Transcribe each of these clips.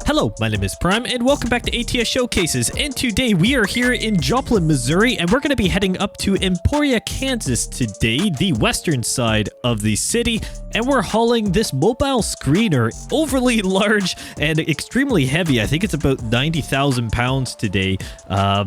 Hello, my name is Prime, and welcome back to ATS Showcases, and today we are here in Joplin, Missouri, and we're going to be heading up to Emporia, Kansas today, the western side of the city, and we're hauling this mobile screener, overly large and extremely heavy. I think it's about 90,000 pounds today.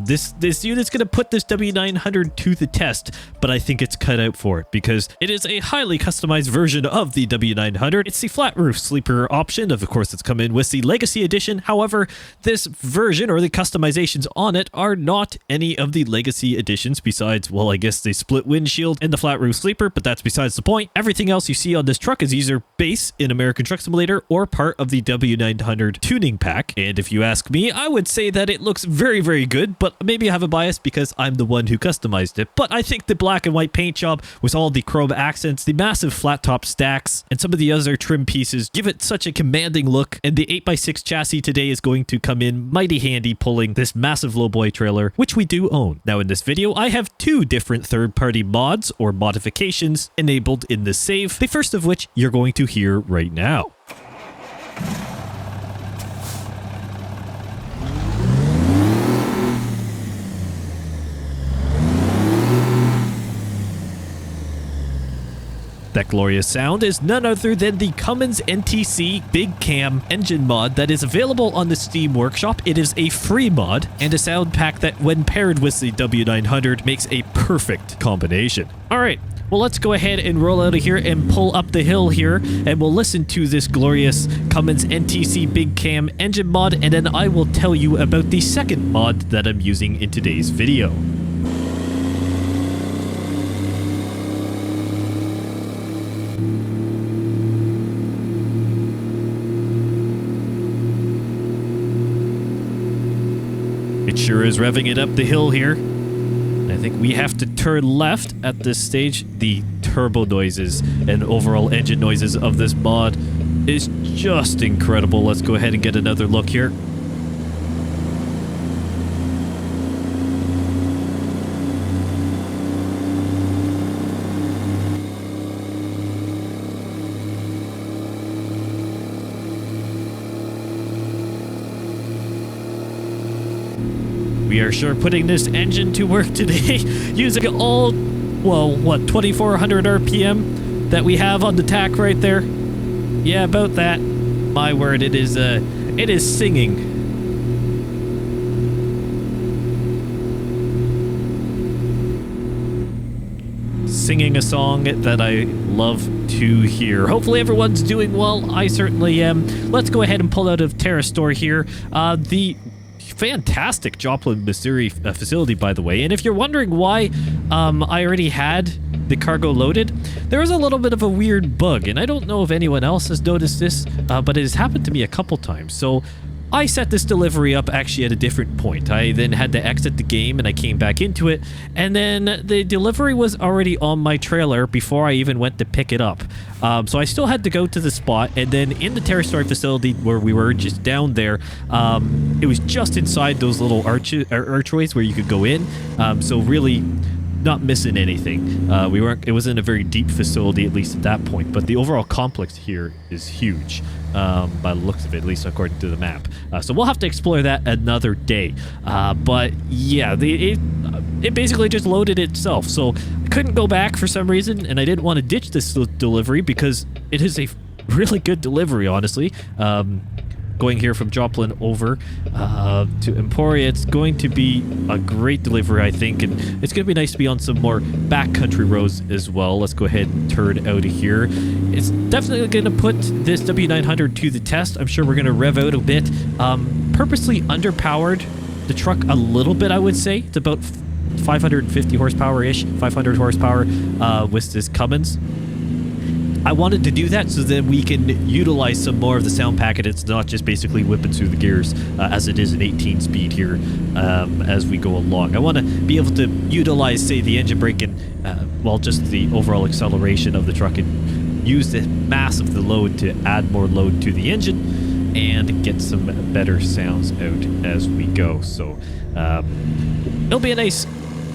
This unit's going to put this W900 to the test, but I think it's cut out for it because it is a highly customized version of the W900. It's the flat roof sleeper option. Of course, it's come in with the Legacy Edition. However, this version or the customizations on it are not any of the Legacy Editions besides, well, I guess the split windshield and the flat roof sleeper, but that's besides the point. Everything else you see on this truck is either base in American Truck Simulator or part of the W900 tuning pack. And if you ask me, I would say that it looks very, very good, but maybe I have a bias because I'm the one who customized it. But I think the black and white paint job with all the chrome accents, the massive flat top stacks, and some of the other trim pieces give it such a commanding look. And the 8x6 chassis today is going to come in mighty handy pulling this massive lowboy trailer, which we do own. Now in this video, I have two different third-party mods or modifications enabled in the save, the first of which you're going to hear right now. That glorious sound is none other than the Cummins NTC Big Cam engine mod that is available on the Steam Workshop. It is a free mod and a sound pack that, when paired with the W900, makes a perfect combination. All right, well, let's go ahead and roll out of here and pull up the hill here, and we'll listen to this glorious Cummins NTC Big Cam engine mod, and then I will tell you about the second mod that I'm using in today's video. It sure is revving it up the hill here. I think we have to turn left at this stage. The turbo noises and overall engine noises of this mod is just incredible. Let's go ahead and get another look here. We are sure putting this engine to work today using all, well, what, 2400 RPM that we have on the tack right there. Yeah, about that. My word, it is singing. Singing a song that I love to hear. Hopefully everyone's doing well. I certainly am. Let's go ahead and pull out of Terra Store here. The fantastic Joplin, Missouri facility, by the way. And if you're wondering why I already had the cargo loaded, there was a little bit of a weird bug, and I don't know if anyone else has noticed this, but it has happened to me a couple times. So I set this delivery up actually at a different point. I then had to exit the game and I came back into it, and then the delivery was already on my trailer before I even went to pick it up. So I still had to go to the spot, and then in the Terra Store facility where we were just down there, it was just inside those little archways where you could go in. So really not missing anything. It wasn't a very deep facility, at least at that point, but the overall complex here is huge. By the looks of it, at least according to the map. So we'll have to explore that another day. But yeah, it basically just loaded itself. So I couldn't go back for some reason, and I didn't want to ditch this delivery because it is a really good delivery, honestly. Going here from Joplin over to Emporia, it's going to be a great delivery, I think, and it's going to be nice to be on some more backcountry roads as well. Let's go ahead and turn out of here. It's definitely going to put this W900 to the test. I'm sure we're going to rev out a bit. Purposely underpowered the truck a little bit, I would say. It's about 550 horsepower-ish, 500 horsepower with this Cummins. I wanted to do that so that we can utilize some more of the sound packet. It's not just basically whipping through the gears as it is an 18 speed here as we go along. I want to be able to utilize, say, the engine brake and, well, just the overall acceleration of the truck and use the mass of the load to add more load to the engine and get some better sounds out as we go. So it'll be a nice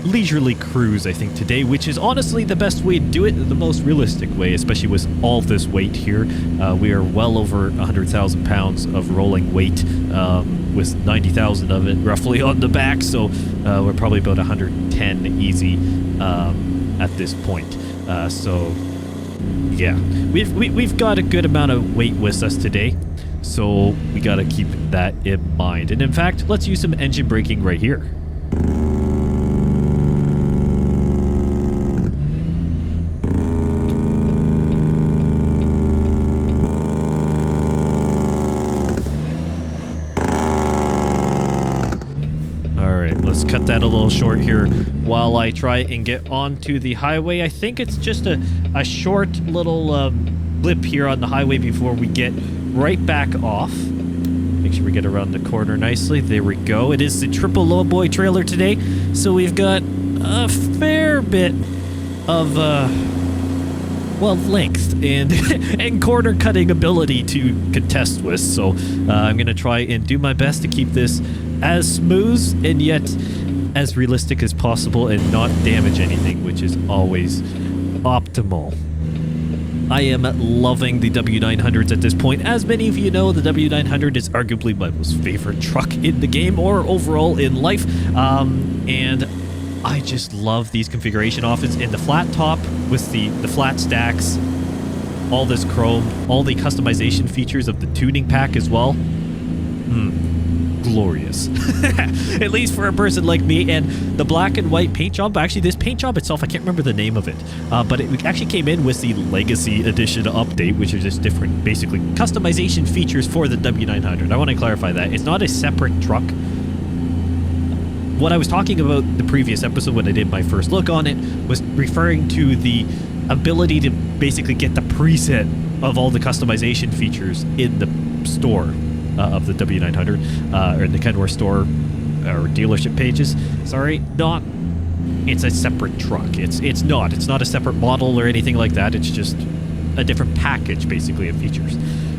leisurely cruise, I think, today, which is honestly the best way to do it, the most realistic way, especially with all this weight here. We are well over 100,000 pounds of rolling weight, with 90,000 of it roughly on the back, so we're probably about 110 easy at this point. So yeah, we've got a good amount of weight with us today, so we got to keep that in mind. And in fact, let's use some engine braking right here. Let's cut that a little short here while I try and get onto the highway. I think it's just a short little blip here on the highway before we get right back off. Make sure we get around the corner nicely. There we go. It is the triple lowboy trailer today, so we've got a fair bit of length and and corner cutting ability to contest with. So I'm gonna try and do my best to keep this as smooth and yet as realistic as possible and not damage anything, which is always optimal. I am loving the W900s at this point. As many of you know, the W900 is arguably my most favorite truck in the game or overall in life, and I just love these configuration options in the flat top with the flat stacks, all this chrome, all the customization features of the tuning pack as well. Glorious. At least for a person like me. And the black and white paint job, actually this paint job itself, I can't remember the name of it, but it actually came in with the Legacy Edition update, which is just different, basically, customization features for the W900. I want to clarify that. It's not a separate truck. What I was talking about the previous episode when I did my first look on it was referring to the ability to basically get the preset of all the customization features in the store of the W900, or in the Kenworth store or dealership pages. Sorry, it's a separate truck. It's not a separate model or anything like that. It's just a different package, basically, of features.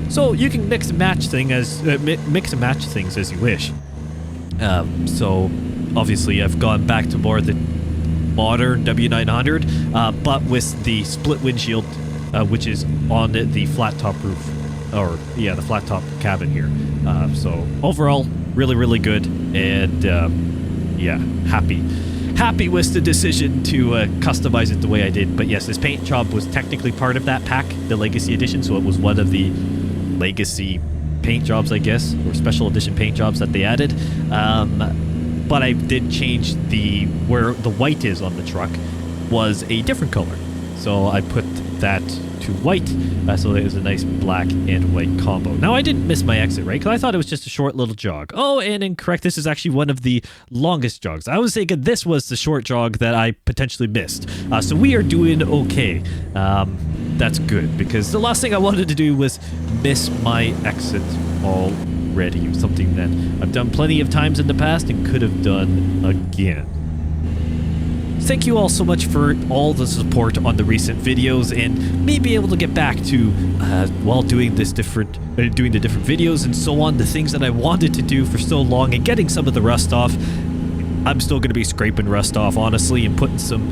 So you can mix and match things as you wish. So obviously I've gone back to more the modern W900, but with the split windshield, which is on the flat top roof. Or yeah, the flat top cabin here. So overall, really good, and yeah, happy with the decision to customize it the way I did. But yes, this paint job was technically part of that pack, the Legacy Edition, so it was one of the Legacy paint jobs, I guess, or special edition paint jobs that they added. But I did change where the white is on the truck was a different color, so I put that to white, so it was a nice black and white combo. Now, I didn't miss my exit, right? Because I thought it was just a short little jog. Oh, and incorrect, this is actually one of the longest jogs. I was thinking this was the short jog that I potentially missed. So we are doing okay. That's good, because the last thing I wanted to do was miss my exit already. Something that I've done plenty of times in the past and could have done again. Thank you all so much for all the support on the recent videos, and me being able to get back to while doing the different videos and so on, the things that I wanted to do for so long, and getting some of the rust off. I'm still going to be scraping rust off, honestly, and putting some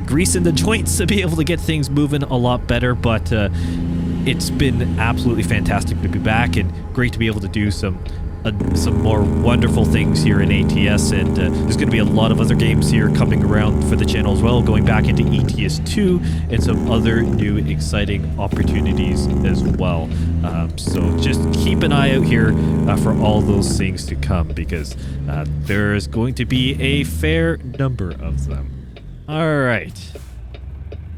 grease in the joints to be able to get things moving a lot better, but it's been absolutely fantastic to be back, and great to be able to do some more wonderful things here in ATS, and there's going to be a lot of other games here coming around for the channel as well, going back into ATS 2 and some other new exciting opportunities as well. So just keep an eye out here for all those things to come, because there's going to be a fair number of them. All right.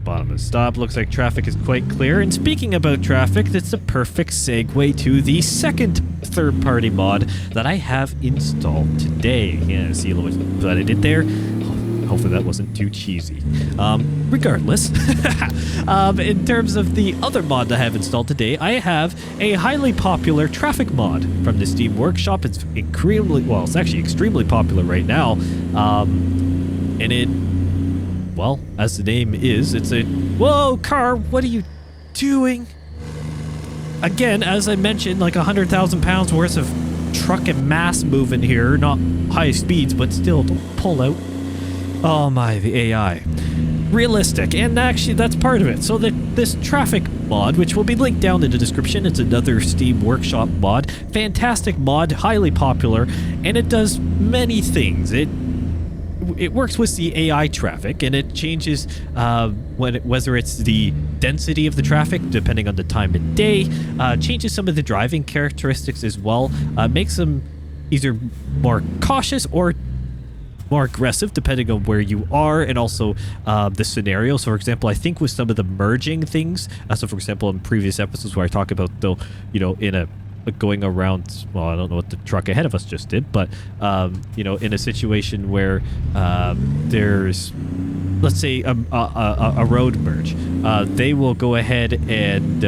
Bottom of the stop, looks like traffic is quite clear. And speaking about traffic, that's a perfect segue to the second third-party mod that I have installed today. Yeah, see what I did there? Hopefully that wasn't too cheesy. Regardless, in terms of the other mod that I have installed today, I have a highly popular traffic mod from the Steam Workshop. It's it's actually extremely popular right now. And it, well, as the name is, it's a... Whoa, car, what are you doing? Again, as I mentioned, like 100,000 pounds worth of truck and mass moving here. Not high speeds, but still, don't pull out. Oh my, the AI. Realistic, and actually that's part of it. So this traffic mod, which will be linked down in the description, it's another Steam Workshop mod. Fantastic mod, highly popular, and it does many things. It works with the AI traffic, and it changes whether it's the density of the traffic depending on the time of day, changes some of the driving characteristics as well, makes them either more cautious or more aggressive depending on where you are, and also the scenario. So for example, I think with some of the merging things, so for example in previous episodes where I talk about, though, you know, in a going around, well, I don't know what the truck ahead of us just did, but you know, in a situation where there's, let's say, a road merge, they will go ahead and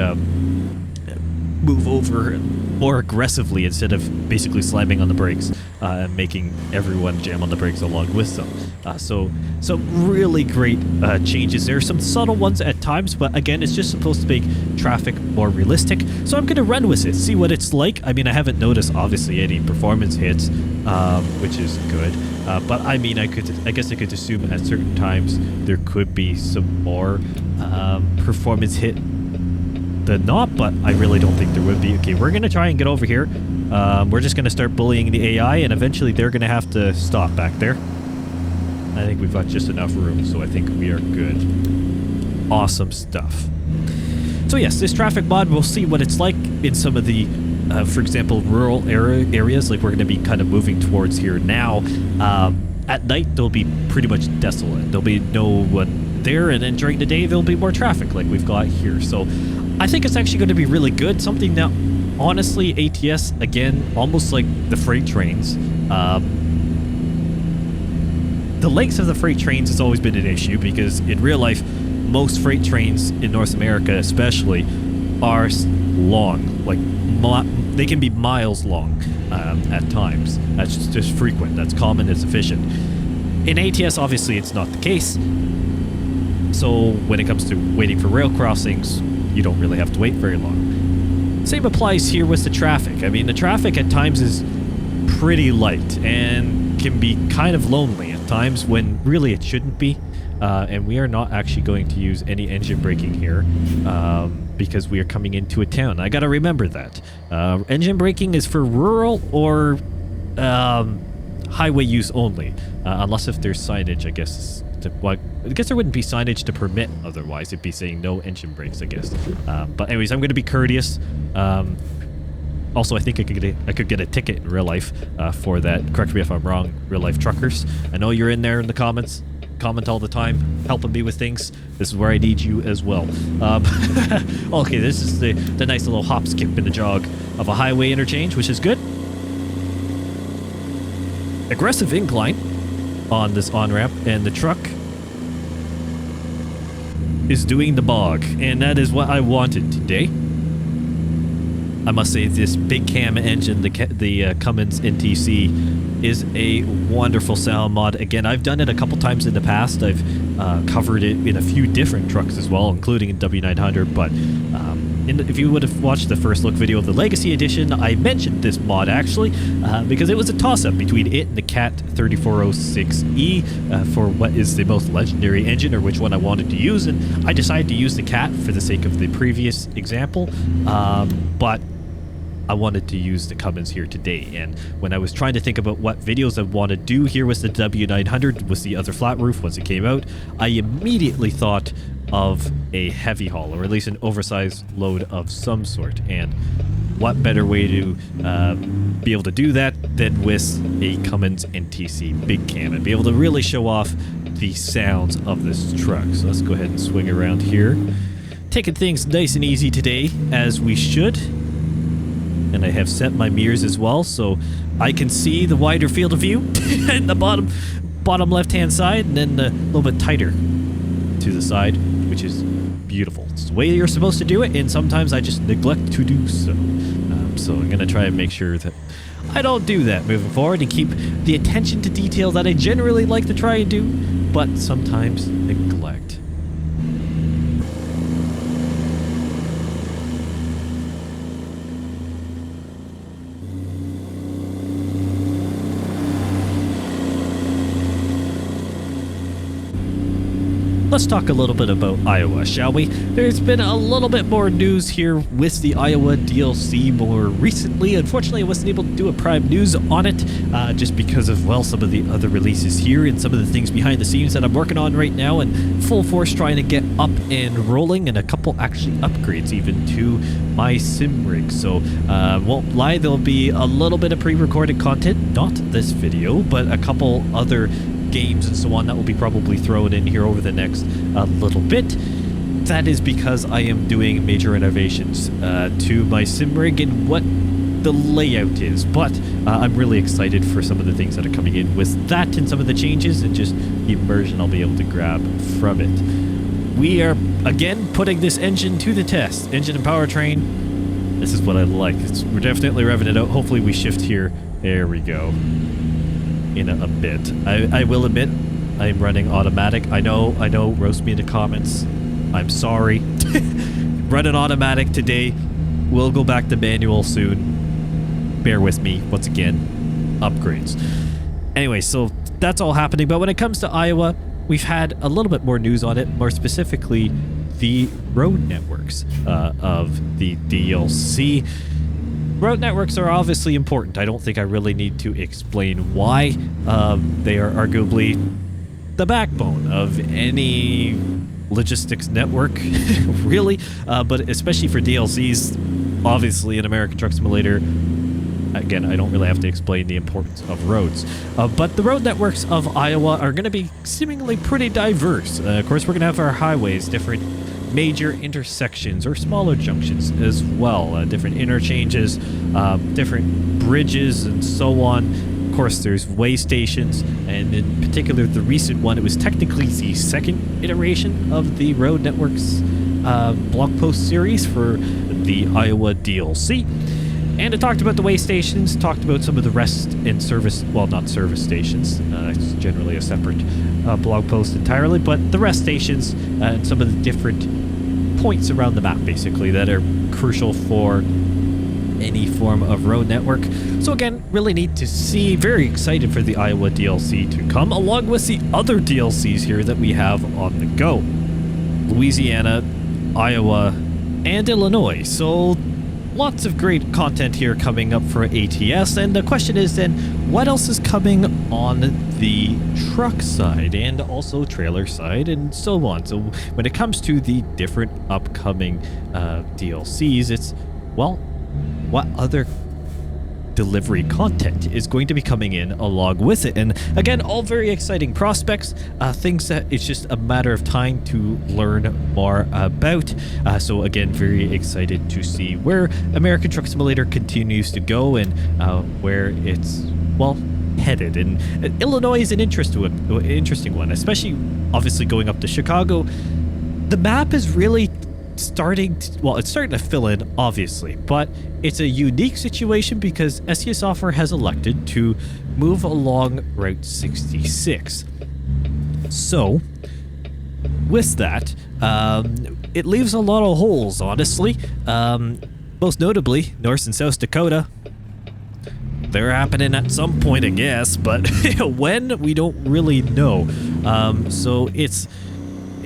move over more aggressively instead of basically slamming on the brakes and making everyone jam on the brakes along with them. So some really great changes there. Some subtle ones at times, but again, it's just supposed to make traffic more realistic. So I'm going to run with it, see what it's like. I mean, I haven't noticed, obviously, any performance hits, which is good. But I mean, I guess I could assume at certain times there could be some more performance hit than not, but I really don't think there would be. Okay, we're gonna try and get over here. We're just gonna start bullying the AI, and eventually they're gonna have to stop back there. I think we've got just enough room, so I think we are good. Awesome stuff. So yes, this traffic mod, we'll see what it's like in some of the for example, rural areas like we're gonna be kind of moving towards here now. At night they'll be pretty much desolate. There'll be no one there, and then during the day there'll be more traffic like we've got here. So I think it's actually going to be really good. Something that, honestly, ATS, again, almost like the freight trains. The lengths of the freight trains has always been an issue because in real life, most freight trains in North America especially are long. Like, they can be miles long at times. That's just frequent. That's common. It's efficient. In ATS, obviously, it's not the case. So when it comes to waiting for rail crossings, you don't really have to wait very long. Same applies here with the traffic. I mean, the traffic at times is pretty light and can be kind of lonely at times when really it shouldn't be. And we are not actually going to use any engine braking here because we are coming into a town. I got to remember that. Engine braking is for rural or highway use only, unless if there's signage, I guess. I guess there wouldn't be signage to permit otherwise. It'd be saying no engine brakes, I guess. But anyways, I'm going to be courteous. Also, I think I could get a ticket in real life for that. Correct me if I'm wrong, real life truckers. I know you're in there in the comments. Comment all the time, helping me with things. This is where I need you as well. Okay, this is the nice little hop, skip, and a jog of a highway interchange, which is good. Aggressive incline on this on-ramp, and the truck is doing the bog, and that is what I wanted today. I must say this big cam engine, the Cummins NTC, is a wonderful sound mod. Again, I've done it a couple times in the past. I've covered it in a few different trucks as well, including in W900, but if you would have watched the first look video of the Legacy Edition, I mentioned this mod actually because it was a toss-up between it and the Cat 3406E for what is the most legendary engine, or which one I wanted to use, and I decided to use the Cat for the sake of the previous example, but I wanted to use the Cummins here today. And when I was trying to think about what videos I want to do here with the W900 with the other flat roof once it came out, I immediately thought of a heavy haul, or at least an oversized load of some sort. And what better way to be able to do that than with a Cummins NTC big cam and be able to really show off the sounds of this truck. So let's go ahead and swing around here. Taking things nice and easy today, as we should. And I have set my mirrors as well, so I can see the wider field of view in the bottom left-hand side, and then a little bit tighter to the side, which is beautiful. It's the way you're supposed to do it, and sometimes I just neglect to do so. So I'm going to try and make sure that I don't do that moving forward and keep the attention to detail that I generally like to try and do, but sometimes neglect. let's talk a little bit about Iowa, shall we? There's been a little bit more news here with the Iowa DLC more recently. Unfortunately, I wasn't able to do a prime news on it just because of, well, some of the other releases here and some of the things behind the scenes that I'm working on right now and full force trying to get up and rolling, and a couple actually upgrades even to my sim rig. So won't lie, there'll be a little bit of pre-recorded content, not this video, but a couple other games and so on that will be probably thrown in here over the next little bit. That is because I am doing major renovations to my sim rig and what the layout is, but I'm really excited for some of the things that are coming in with that and some of the changes and just the immersion I'll be able to grab from it. We are again putting this engine to the test. Engine and powertrain, this is what I like. We're definitely revving it out. Hopefully we shift here. There we go. In a bit. I will admit, I'm running automatic. I know, roast me in the comments. I'm sorry. Running automatic today. We'll go back to manual soon. Bear with me, once again. Upgrades. Anyway, so that's all happening. But when it comes to Iowa, we've had a little bit more news on it, more specifically the road networks of the DLC. Road networks are obviously important. I don't think I really need to explain why. They are arguably the backbone of any logistics network, really. But especially for DLCs, obviously in American Truck Simulator, again, I don't really have to explain the importance of roads. But the road networks of Iowa are going to be seemingly pretty diverse. Of course, we're going to have our highways, different major intersections or smaller junctions as well, different interchanges, different bridges and so on. Of course, there's way stations, and in particular the recent one, it was technically the second iteration of the road networks blog post series for the Iowa DLC. And it talked about the way stations, talked about some of the rest and service, well, not service stations, it's generally a separate blog post entirely, but the rest stations and some of the different points around the map, basically, that are crucial for any form of road network. So again, really neat to see. Very excited for the Iowa DLC to come, along with the other DLCs here that we have on the go. Louisiana, Iowa, and Illinois. So lots of great content here coming up for ATS, and the question is then, what else is coming on the truck side and also trailer side and so on? So when it comes to the different upcoming DLCs, it's, well, what other delivery content is going to be coming in along with it? And again, all very exciting prospects, things that it's just a matter of time to learn more about. So again, very excited to see where American Truck Simulator continues to go and where it's, well, headed. And Illinois is an interesting one, especially obviously going up to Chicago. The map is really starting to, well, it's starting to fill in, obviously, but it's a unique situation because SES Software has elected to move along Route 66. So with that, it leaves a lot of holes, honestly. Most notably, North and South Dakota. They're happening at some point, I guess, but when, we don't really know. So it's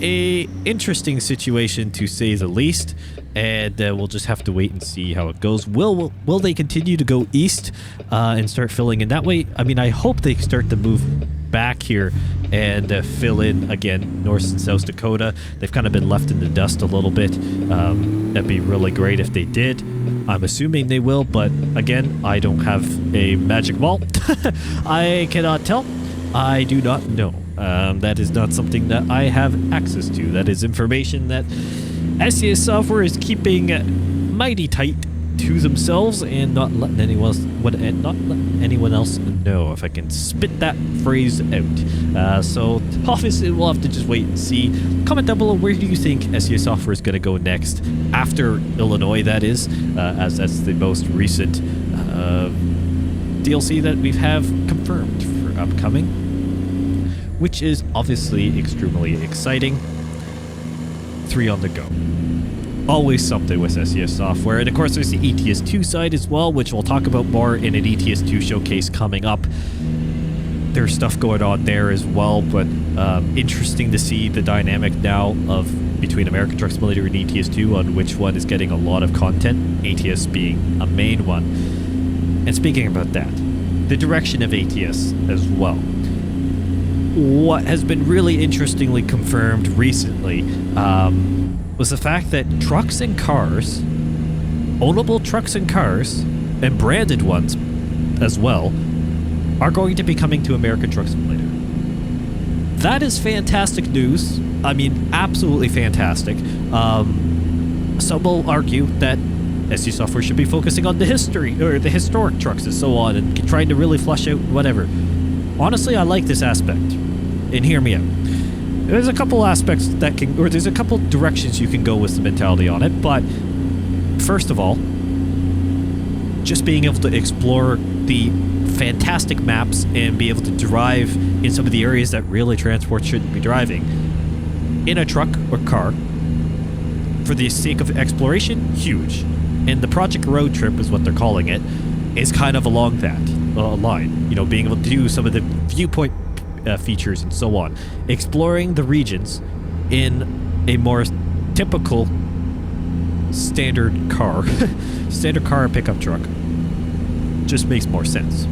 a interesting situation, to say the least, and we'll just have to wait and see how it goes. Will they continue to go east and start filling in that way? I mean, I hope they start to move back here and fill in again North and South Dakota. They've kind of been left in the dust a little bit. That'd be really great if they did. I'm assuming they will, but again, I don't have a magic ball. I cannot tell. I do not know. That is not something that I have access to. That is information that SES Software is keeping mighty tight to themselves and not letting anyone else know, if I can spit that phrase out. So obviously we'll have to just wait and see. Comment down below, where do you think SES Software is going to go next after Illinois, that is, as that's the most recent DLC that we have confirmed for upcoming, which is obviously extremely exciting. 3 on the go. Always something with SES Software. And of course there's the ETS2 side as well, which we'll talk about more in an ETS2 showcase coming up. there's stuff going on there as well, but interesting to see the dynamic now of between American Truck Simulator and ATS2 on which one is getting a lot of content, ATS being a main one. And speaking about that, the direction of ATS as well. What has been really interestingly confirmed recently was the fact that trucks and cars, ownable trucks and cars, and branded ones as well, are going to be coming to American Truck Simulator. That is fantastic news. I mean, absolutely fantastic. Some will argue that SC Software should be focusing on the history, or the historic trucks and so on, and trying to really flesh out whatever. Honestly, I like this aspect. And hear me out. There's a couple aspects that can, or there's a couple directions you can go with the mentality on it, but first of all, just being able to explore the fantastic maps and be able to drive in some of the areas that really transport shouldn't be driving in a truck or car for the sake of exploration, huge. And the Project Road Trip is what they're calling it, is kind of along that line. You know, being able to do some of the viewpoint features and so on, exploring the regions in a more typical standard car pickup truck just makes more sense.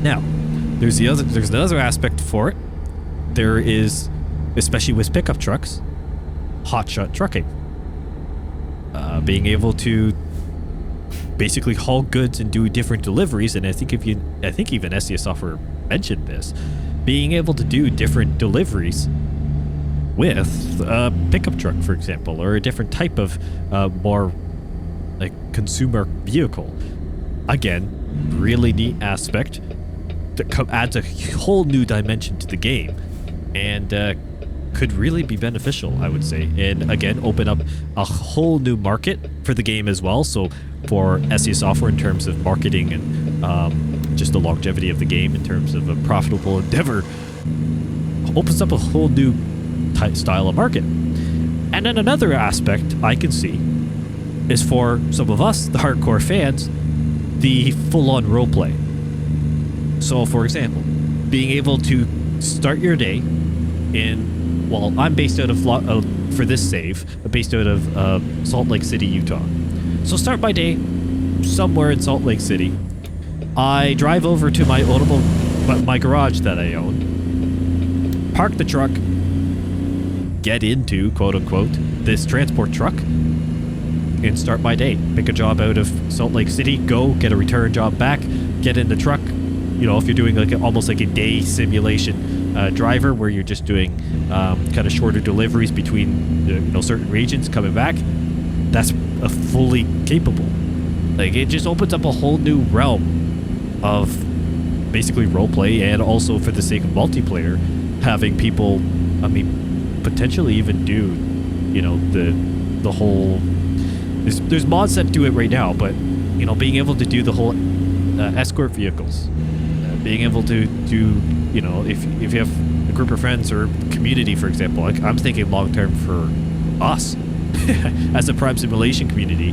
Now, there's another aspect for it. There is, especially with pickup trucks, hotshot trucking. Being able to basically haul goods and do different deliveries, and I think even SCS Software mentioned this, being able to do different deliveries with a pickup truck, for example, or a different type of more like consumer vehicle. Again, really neat aspect that adds a whole new dimension to the game, and could really be beneficial, I would say, and again open up a whole new market for the game as well. So for SCS Software, in terms of marketing and just the longevity of the game in terms of a profitable endeavor, opens up a whole new style of market. And then another aspect I can see is for some of us, the hardcore fans, the full-on roleplay. So for example, being able to start your day in, well, I'm based out of, for this save, based out of Salt Lake City, Utah. So start my day somewhere in Salt Lake City. I drive over to my garage that I own, park the truck, get into, quote unquote, this transport truck, and start my day. Pick a job out of Salt Lake City, go get a return job back, get in the truck. You know, if you're doing like almost like a day simulation driver where you're just doing kind of shorter deliveries between certain regions, coming back, that's a fully capable. Like, it just opens up a whole new realm of basically roleplay, and also for the sake of multiplayer, having people, I mean, potentially even do, the whole. There's mods that do it right now, but being able to do the whole escort vehicles, being able to do, if you have a group of friends or community, for example, like I'm thinking long term for us as a prime simulation community,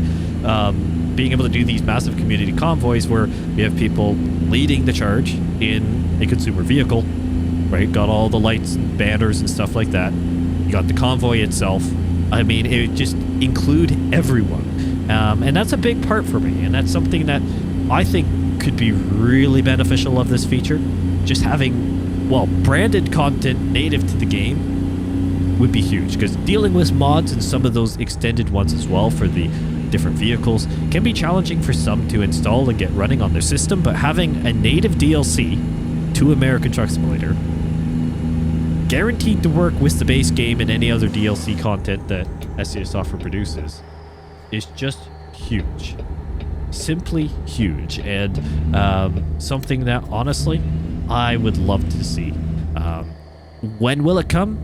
being able to do these massive community convoys where we have people leading the charge in a consumer vehicle, right? Got all the lights and banners and stuff like that. You got the convoy itself. I mean, it would just include everyone. And that's a big part for me. And that's something that I think could be really beneficial of this feature. Just having, well, branded content native to the game would be huge, because dealing with mods and some of those extended ones as well for the different vehicles can be challenging for some to install and get running on their system, but having a native DLC to American Truck Simulator, guaranteed to work with the base game and any other DLC content that SCS Software produces, is just huge. Simply huge, and something that honestly I would love to see. When will it come?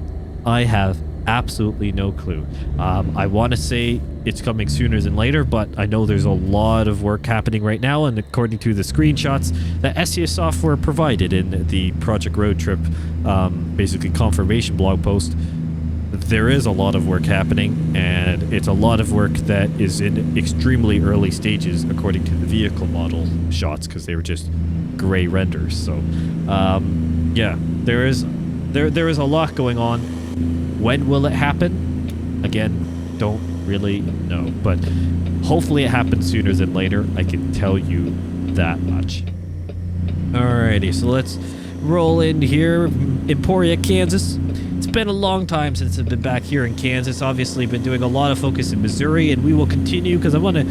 I have absolutely no clue. I want to say it's coming sooner than later, but I know there's a lot of work happening right now, and according to the screenshots that SCS Software provided in the Project Road Trip basically confirmation blog post, there is a lot of work happening, and it's a lot of work that is in extremely early stages according to the vehicle model shots, because they were just gray renders. So yeah, there is a lot going on. When will it happen? Again, don't really know, but hopefully it happens sooner than later. I can tell you that much. Alrighty, so let's roll in here. Emporia, Kansas. It's been a long time since I've been back here in Kansas. Obviously, been doing a lot of focus in Missouri, and we will continue because I want to,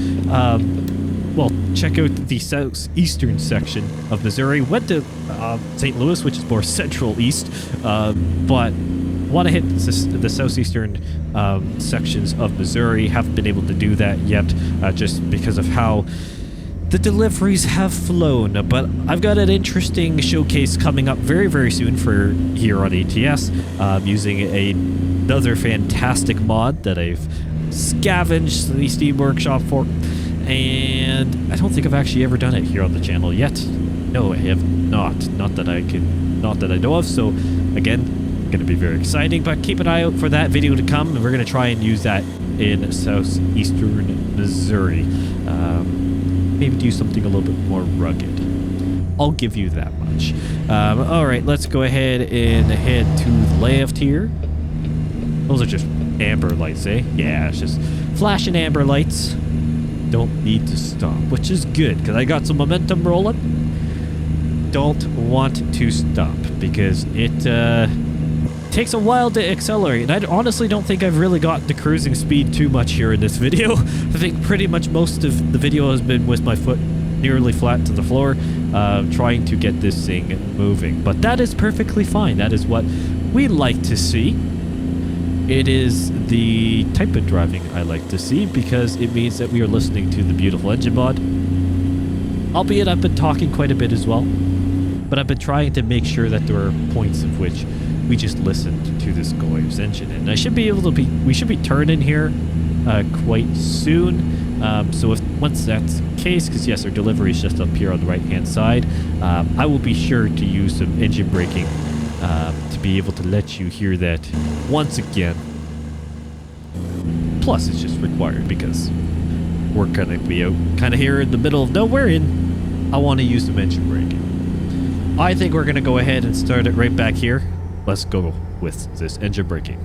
well, check out the southeastern section of Missouri. Went to St. Louis, which is more central east, but want to hit the southeastern sections of Missouri. Haven't been able to do that yet, just because of how the deliveries have flown. But I've got an interesting showcase coming up very, very soon for here on ATS, using another fantastic mod that I've scavenged the Steam Workshop for, and I don't think I've actually ever done it here on the channel yet. No, I have not. Not that I know of. So again, going to be very exciting, but keep an eye out for that video to come, and we're going to try and use that in southeastern Missouri. Maybe do something a little bit more rugged. I'll give you that much. All right, let's go ahead and head to the left here. Those are just amber lights, eh? Yeah, it's just flashing amber lights. Don't need to stop, which is good because I got some momentum rolling. Don't want to stop because it takes a while to accelerate, and I honestly don't think I've really got the cruising speed too much here in this video. I think pretty much most of the video has been with my foot nearly flat to the floor, trying to get this thing moving. But that is perfectly fine. That is what we like to see. It is the type of driving I like to see because it means that we are listening to the beautiful engine mod. Albeit I've been talking quite a bit as well, but I've been trying to make sure that there are points of which we just listened to this Goy's engine, and we should be turning here quite soon. So once that's the case, because yes, our delivery is just up here on the right hand side, I will be sure to use some engine braking to be able to let you hear that once again. Plus, it's just required because we're gonna be out kind of here in the middle of nowhere, and I want to use some engine braking. I think we're gonna go ahead and start it right back here. Let's go with this engine braking.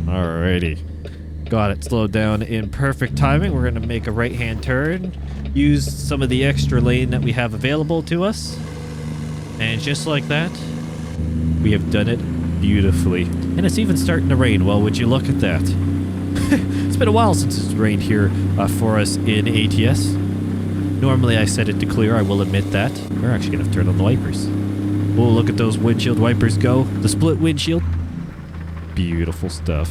Alrighty. Got it slowed down in perfect timing. We're going to make a right-hand turn. Use some of the extra lane that we have available to us. And just like that, we have done it beautifully. And it's even starting to rain. Well, would you look at that? It's been a while since it's rained here for us in ATS. Normally I set it to clear, I will admit that. We're actually going to turn on the wipers. Oh, look at those windshield wipers go. The split windshield. Beautiful stuff.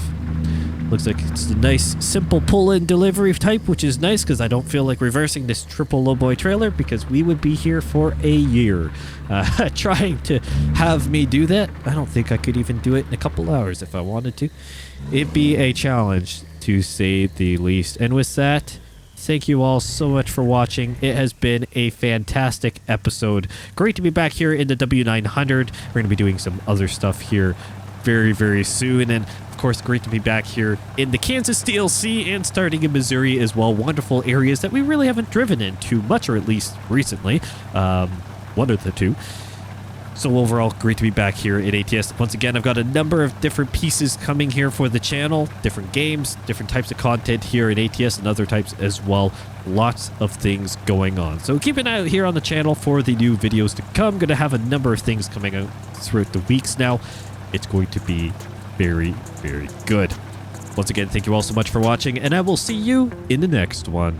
Looks like it's a nice, simple pull-in delivery type, which is nice because I don't feel like reversing this triple lowboy trailer because we would be here for a year. Trying to have me do that, I don't think I could even do it in a couple hours if I wanted to. It'd be a challenge, to say the least. And with that, thank you all so much for watching. It has been a fantastic episode. Great to be back here in the W900. We're going to be doing some other stuff here very, very soon. And of course, great to be back here in the Kansas DLC and starting in Missouri as well. Wonderful areas that we really haven't driven in too much, or at least recently. One of the two. So overall, great to be back here at ATS. Once again, I've got a number of different pieces coming here for the channel. Different games, different types of content here in ATS and other types as well. Lots of things going on. So keep an eye out here on the channel for the new videos to come. Going to have a number of things coming out throughout the weeks now. It's going to be very, very good. Once again, thank you all so much for watching, and I will see you in the next one.